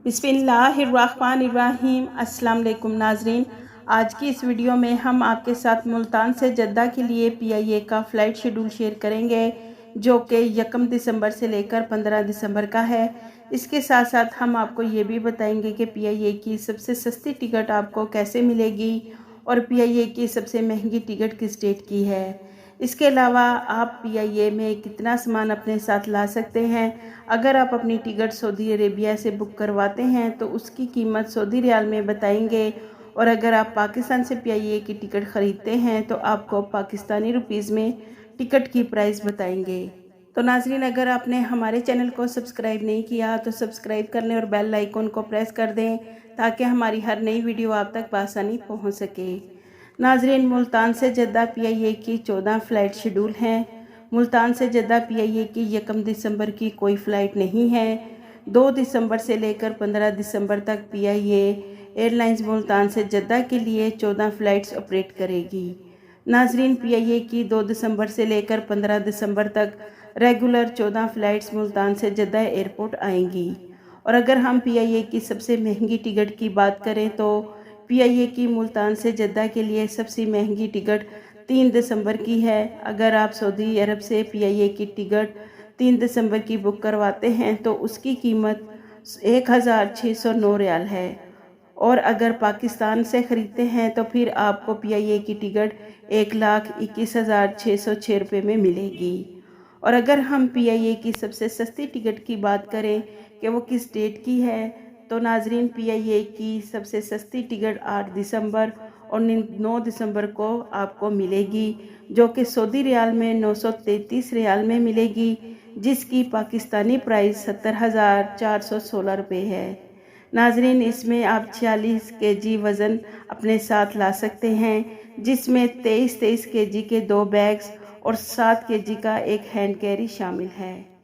बिस्मिल्लाहिर्रहमानिर्रहीम। अस्सलाम वालेकुम नाजरीन, आज की इस वीडियो में हम आपके साथ मुल्तान से जद्दा के लिए PIA का फ़्लाइट शेड्यूल शेयर करेंगे जो कि 1 दिसंबर से लेकर 15 दिसंबर का है। इसके साथ साथ हम आपको ये भी बताएंगे कि PIA की सबसे सस्ती टिकट आपको कैसे मिलेगी और PIA की सबसे महंगी टिकट किस डेट की है। इसके अलावा आप PIA में कितना सामान अपने साथ ला सकते हैं। अगर आप अपनी टिकट सऊदी अरेबिया से बुक करवाते हैं तो उसकी कीमत सऊदी रियाल में बताएंगे, और अगर आप पाकिस्तान से PIA की टिकट ख़रीदते हैं तो आपको पाकिस्तानी रुपीज़ में टिकट की प्राइस बताएंगे। तो नाज़रीन, अगर आपने हमारे चैनल को सब्सक्राइब नहीं किया तो सब्सक्राइब कर लें और बेल आइकन को प्रेस कर दें ताकि हमारी हर नई वीडियो आप तक बआसानी पहुँच सके। नाज़रीन, मुल्तान से जद्दा PIA की 14 फ़्लाइट शेड्यूल हैं। मुल्तान से जद्दा PIA की 1 दिसंबर की कोई फ़्लाइट नहीं है। 2 दिसंबर से लेकर 15 दिसंबर तक PIA एयरलाइंस मुल्तान से जद्दा के लिए 14 फ़्लाइट्स ऑपरेट करेगी। नाज़रीन, PIA की 2 दिसंबर से लेकर 15 दिसंबर तक रेगुलर 14 फ़्लाइट्स मुल्तान से जद्दा एयरपोर्ट आएंगी। और अगर हम PIA की सबसे महंगी टिकट की बात करें तो PIA की मुल्तान से जद्दा के लिए सबसे महंगी टिकट 3 दिसंबर की है। अगर आप सऊदी अरब से PIA की टिकट 3 दिसंबर की बुक करवाते हैं तो उसकी कीमत 1609 रियाल है, और अगर पाकिस्तान से ख़रीदते हैं तो फिर आपको PIA की टिकट 1,21,606 रुपये में मिलेगी। और अगर हम PIA की सबसे सस्ती टिकट की बात करें कि वो किस डेट की है तो नाजरीन, PIA की सबसे सस्ती टिकट 8 दिसंबर और 9 दिसंबर को आपको मिलेगी, जो कि सऊदी रियाल में 933 रियाल में मिलेगी, जिसकी पाकिस्तानी प्राइस 70,416 रुपये है। नाजरीन, इसमें आप 46 kg वज़न अपने साथ ला सकते हैं, जिसमें 23 kg के 2 बैग्स और 7 kg का एक हैंड कैरी शामिल है।